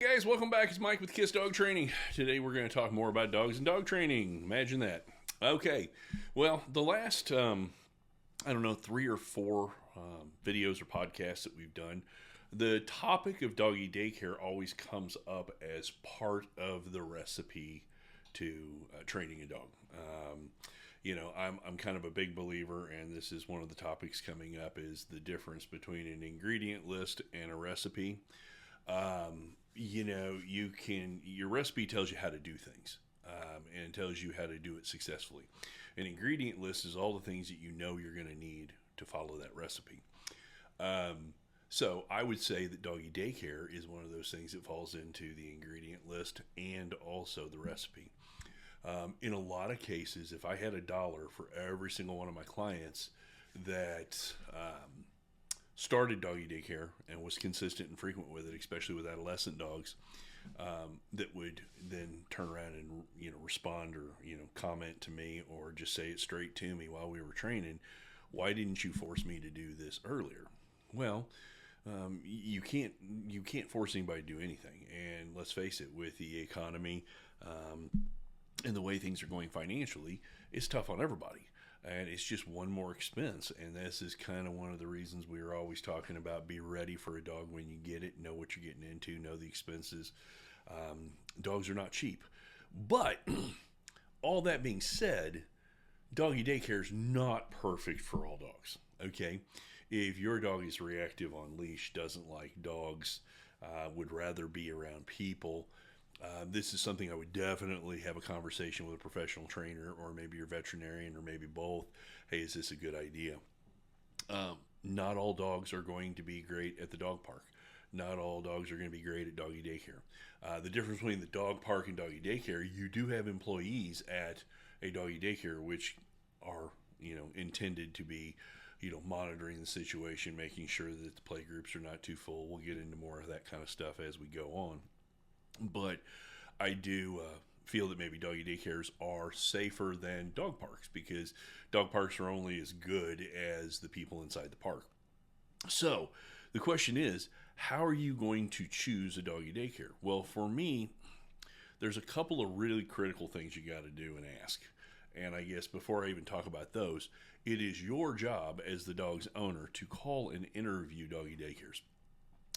Hey guys, welcome back. It's Mike with Kiss Dog Training. Today we're going to talk more about dogs and dog training. Imagine that. Okay, well, the last, 3 or 4 videos or podcasts that we've done, the topic of doggy daycare always comes up as part of the recipe to training a dog. I'm kind of a big believer, and this is one of the topics coming up, is the difference between an ingredient list and a recipe. Your recipe tells you how to do things, and tells you how to do it successfully. An ingredient list is all the things that you know you're going to need to follow that recipe. So I would say that doggy daycare is one of those things that falls into the ingredient list and also the recipe. In a lot of cases, if I had $1 for every single one of my clients that started doggy daycare and was consistent and frequent with it, especially with adolescent dogs, that would then turn around and respond or comment to me or just say it straight to me while we were training, why didn't you force me to do this earlier? Well, you can't force anybody to do anything, and let's face it, with the economy and the way things are going financially, it's tough on everybody. And it's just one more expense. And this is kind of one of the reasons we are always talking about: be ready for a dog when you get it, know what you're getting into, know the expenses. Dogs are not cheap. But all that being said, doggy daycare is not perfect for all dogs. Okay? If your dog is reactive on leash, doesn't like dogs, would rather be around people, this is something I would definitely have a conversation with a professional trainer, or maybe your veterinarian, or maybe both. Hey, is this a good idea? Not all dogs are going to be great at the dog park. Not all dogs are going to be great at doggy daycare. The difference between the dog park and doggy daycare, you do have employees at a doggy daycare which are, intended to be, monitoring the situation, making sure that the play groups are not too full. We'll get into more of that kind of stuff as we go on. But I do feel that maybe doggy daycares are safer than dog parks, because dog parks are only as good as the people inside the park. So the question is, how are you going to choose a doggy daycare? Well, for me, there's a couple of really critical things you got to do and ask. And I guess before I even talk about those, it is your job as the dog's owner to call and interview doggy daycares.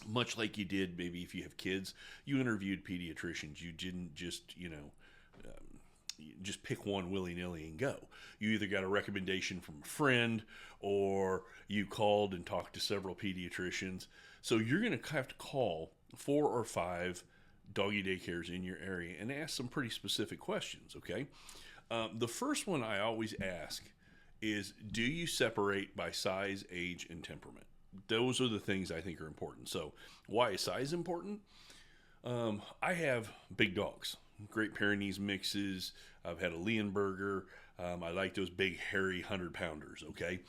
Much like you did, maybe if you have kids, you interviewed pediatricians. You didn't just, just pick one willy-nilly and go. You either got a recommendation from a friend, or you called and talked to several pediatricians. So you're going to have to call 4 or 5 doggy daycares in your area and ask some pretty specific questions, okay? The first one I always ask is, do you separate by size, age, and temperament? Those are the things I think are important. So why is size important? I have big dogs, Great Pyrenees mixes. I've had a Leonberger. I like those big, hairy 100-pounders, okay?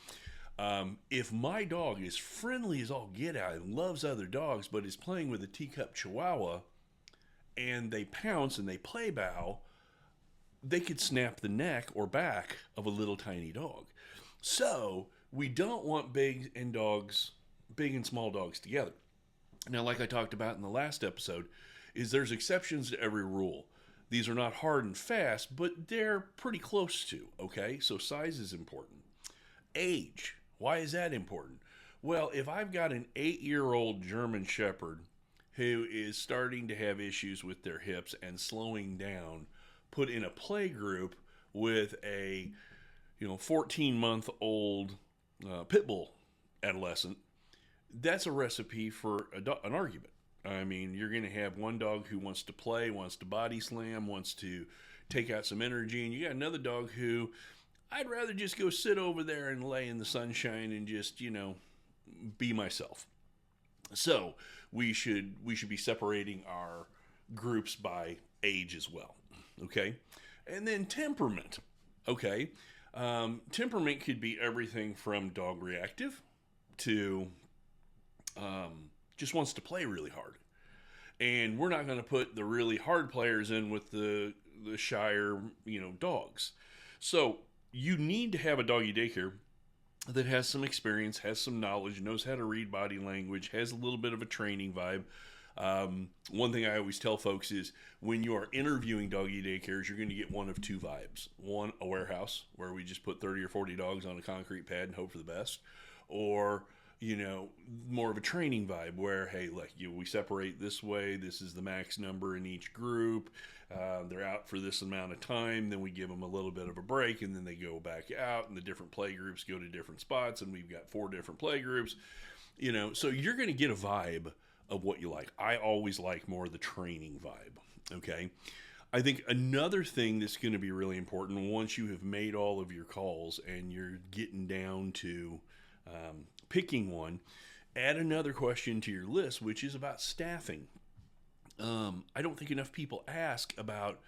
If my dog is friendly as all get out and loves other dogs, but is playing with a teacup Chihuahua, and they pounce and they play bow, they could snap the neck or back of a little tiny dog. So we don't want big and small dogs together. Now, like I talked about in the last episode, is there's exceptions to every rule. These are not hard and fast, but they're pretty close to, okay? So size is important. Age, why is that important? Well, if I've got an 8-year-old German Shepherd who is starting to have issues with their hips and slowing down, put in a play group with a 14-month-old pit bull adolescent, that's a recipe for an argument. I mean, you're going to have one dog who wants to play, wants to body slam, wants to take out some energy, and you got another dog who, I'd rather just go sit over there and lay in the sunshine and just, be myself. So we should be separating our groups by age as well. Okay? And then temperament. Okay? Temperament could be everything from dog reactive to just wants to play really hard. And we're not going to put the really hard players in with the shyer, dogs. So you need to have a doggy daycare that has some experience, has some knowledge, knows how to read body language, has a little bit of a training vibe. One thing I always tell folks is when you are interviewing doggy daycares, you're going to get one of two vibes. One, a warehouse where we just put 30 or 40 dogs on a concrete pad and hope for the best. Or, more of a training vibe where, hey, look, we separate this way. This is the max number in each group. They're out for this amount of time. Then we give them a little bit of a break, and then they go back out, and the different play groups go to different spots, and we've got 4 different play groups. So you're going to get a vibe of what you like. I always like more of the training vibe. Okay. I think another thing that's going to be really important once you have made all of your calls and you're getting down to picking one, add another question to your list, which is about staffing. I don't think enough people ask about,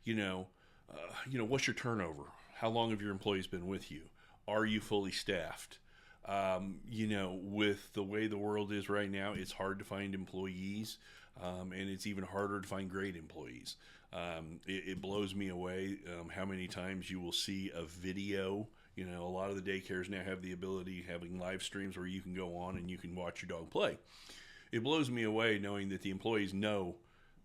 what's your turnover? How long have your employees been with you? Are you fully staffed? With the way the world is right now, it's hard to find employees, and it's even harder to find great employees. It blows me away how many times you will see a video. A lot of the daycares now have the ability having live streams where you can go on and you can watch your dog play. It blows me away knowing that the employees know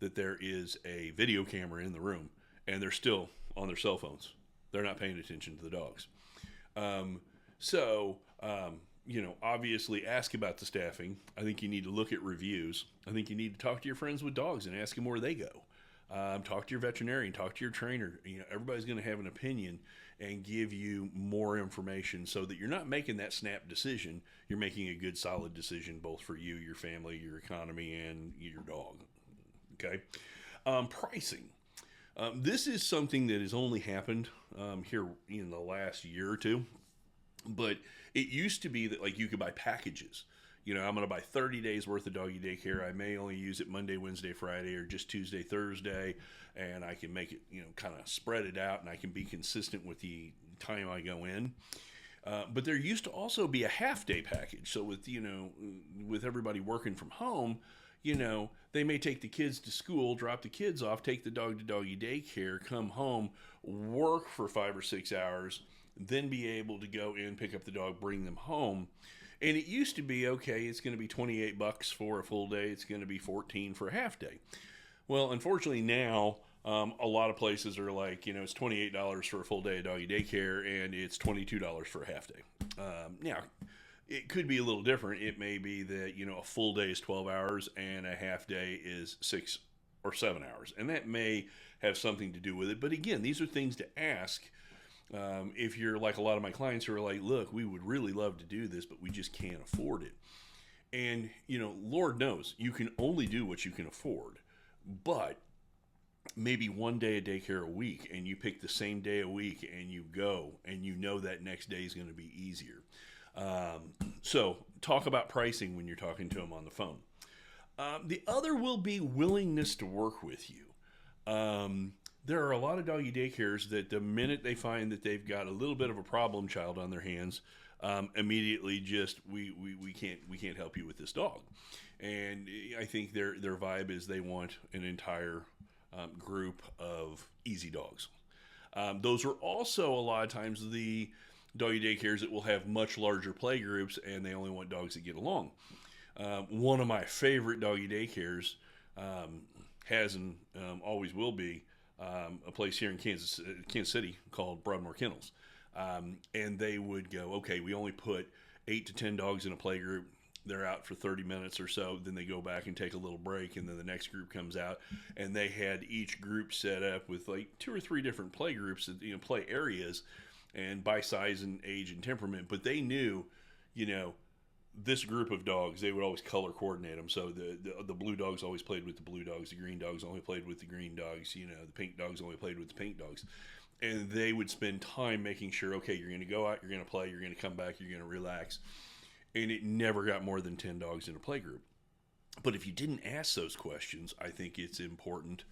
that there is a video camera in the room and they're still on their cell phones. They're not paying attention to the dogs. Obviously ask about the staffing. I think you need to look at reviews. I think you need to talk to your friends with dogs and ask them where they go. Talk to your veterinarian, talk to your trainer. Everybody's going to have an opinion and give you more information so that you're not making that snap decision. You're making a good, solid decision both for you, your family, your economy, and your dog. Okay. Pricing. This is something that has only happened here in the last year or two. But it used to be that you could buy packages. I'm going to buy 30 days worth of doggy daycare. I may only use it Monday, Wednesday, Friday, or just Tuesday, Thursday, and I can make it, kind of spread it out, and I can be consistent with the time I go in. But there used to also be a half-day package. So with everybody working from home, they may take the kids to school, drop the kids off, take the dog to doggy daycare, come home, work for 5 or 6 hours, then be able to go in, pick up the dog, bring them home. And it used to be, okay, it's going to be $28 for a full day. It's going to be $14 for a half day. Well, unfortunately now, a lot of places are it's $28 for a full day of doggy daycare and it's $22 for a half day. Now, it could be a little different. It may be that, a full day is 12 hours and a half day is 6 or 7 hours. And that may have something to do with it. But again, these are things to ask. If you're like a lot of my clients who are like, look, we would really love to do this, but we just can't afford it. And, Lord knows you can only do what you can afford, but maybe one day a daycare a week and you pick the same day a week and you go and that next day is going to be easier. So talk about pricing when you're talking to them on the phone. The other will be willingness to work with you. There are a lot of doggy daycares that the minute they find that they've got a little bit of a problem child on their hands, immediately just we can't help you with this dog. And I think their vibe is they want an entire group of easy dogs. Those are also a lot of times the doggy daycares that will have much larger play groups and they only want dogs that get along. One of my favorite doggy daycares has and always will be a place here in Kansas City called Broadmoor Kennels. And they would go, okay, we only put 8 to 10 dogs in a play group. They're out for 30 minutes or so. Then they go back and take a little break. And then the next group comes out. And they had each group set up with 2 or 3 different play groups, play areas, and by size and age and temperament. But they knew, this group of dogs, they would always color coordinate them. So the blue dogs always played with the blue dogs. The green dogs only played with the green dogs. The pink dogs only played with the pink dogs. And they would spend time making sure, okay, you're going to go out, you're going to play, you're going to come back, you're going to relax. And it never got more than 10 dogs in a play group. But if you didn't ask those questions, I think it's important.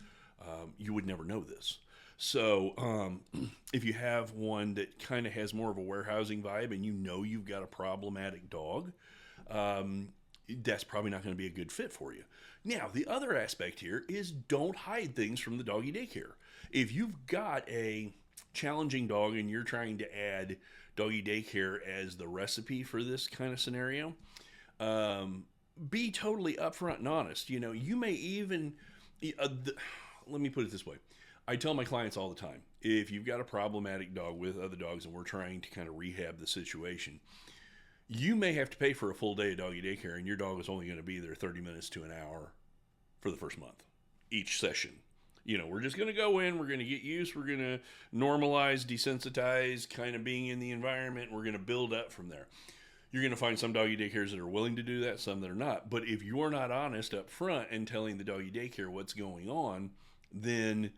You would never know this. So if you have one that kind of has more of a warehousing vibe and you've got a problematic dog, that's probably not going to be a good fit for you. Now, the other aspect here is don't hide things from the doggy daycare. If you've got a challenging dog and you're trying to add doggy daycare as the recipe for this kind of scenario, be totally upfront and honest. You may even, let me put it this way. I tell my clients all the time, if you've got a problematic dog with other dogs and we're trying to kind of rehab the situation, you may have to pay for a full day of doggy daycare, and your dog is only going to be there 30 minutes to an hour for the first month, each session. We're just going to go in, we're going to get used, we're going to normalize, desensitize, kind of being in the environment, we're going to build up from there. You're going to find some doggy daycares that are willing to do that, some that are not. But if you're not honest up front and telling the doggy daycare what's going on, then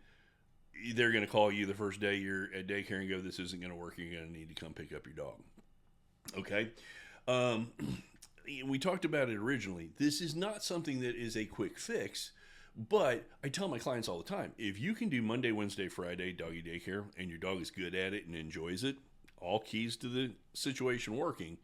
they're going to call you the first day you're at daycare and go, this isn't going to work, you're going to need to come pick up your dog. Okay? We talked about it originally. This is not something that is a quick fix, but I tell my clients all the time, if you can do Monday, Wednesday, Friday doggy daycare and your dog is good at it and enjoys it, all keys to the situation working,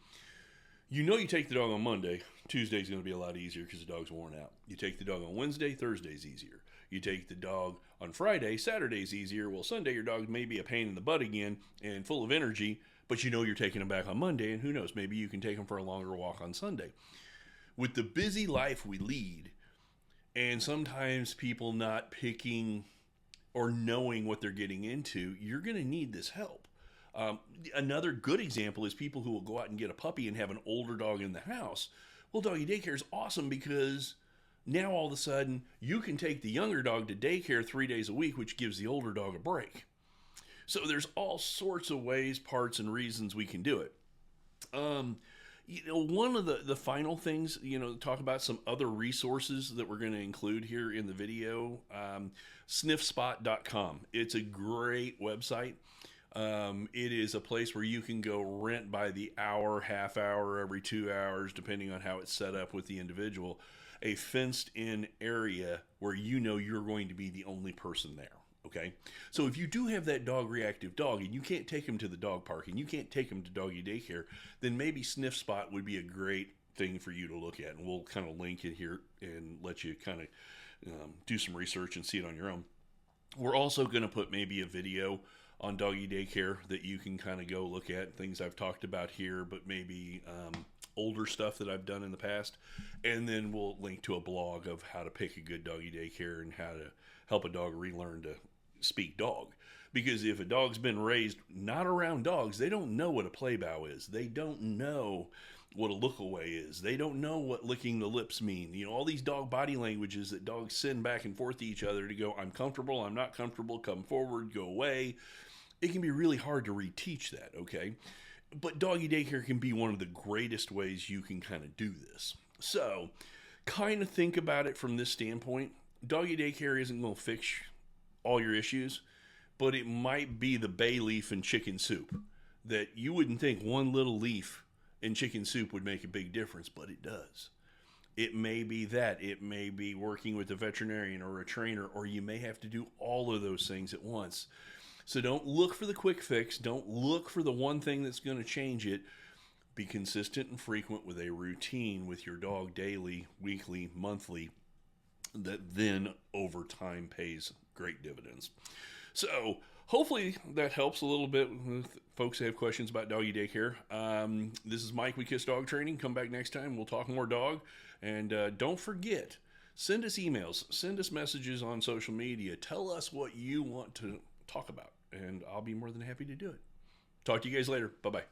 you take the dog on Monday, Tuesday's going to be a lot easier because the dog's worn out. You take the dog on Wednesday, Thursday's easier. You take the dog on Friday, Saturday's easier. Well, Sunday your dog may be a pain in the butt again and full of energy, but you're taking him back on Monday, and who knows, maybe you can take him for a longer walk on Sunday. With the busy life we lead, and sometimes people not picking or knowing what they're getting into, you're going to need this help. Another good example is people who will go out and get a puppy and have an older dog in the house. Well, doggy daycare is awesome because now all of a sudden you can take the younger dog to daycare 3 days a week, which gives the older dog a break. So there's all sorts of ways, parts, and reasons we can do it. One of the final things, talk about some other resources that we're going to include here in the video. Sniffspot.com. It's a great website. It is a place where you can go rent by the hour, half hour, every 2 hours, depending on how it's set up with the individual, a fenced in area where you're going to be the only person there. Okay. So if you do have that dog reactive dog and you can't take him to the dog park and you can't take him to doggy daycare, then maybe Sniff Spot would be a great thing for you to look at. And we'll kind of link it here and let you kind of do some research and see it on your own. We're also going to put maybe a video on doggy daycare that you can kind of go look at, things I've talked about here, but maybe older stuff that I've done in the past. And then we'll link to a blog of how to pick a good doggy daycare and how to help a dog relearn to speak dog. Because if a dog's been raised not around dogs, they don't know what a play bow is. They don't know what a look away is. They don't know what licking the lips mean. All these dog body languages that dogs send back and forth to each other to go, I'm comfortable, I'm not comfortable, come forward, go away. It can be really hard to reteach that, okay? But doggy daycare can be one of the greatest ways you can kind of do this. So, kind of think about it from this standpoint. Doggy daycare isn't going to fix all your issues, but it might be the bay leaf in chicken soup that you wouldn't think one little leaf in chicken soup would make a big difference, but it does. It may be that. It may be working with a veterinarian or a trainer, or you may have to do all of those things at once. So don't look for the quick fix. Don't look for the one thing that's going to change it. Be consistent and frequent with a routine with your dog daily, weekly, monthly, that then over time pays great dividends. So hopefully that helps a little bit with folks who have questions about doggy daycare. This is Mike with Kiss Dog Training. Come back next time. We'll talk more dog. And don't forget, send us emails, send us messages on social media. Tell us what you want to talk about, and I'll be more than happy to do it. Talk to you guys later. Bye-bye.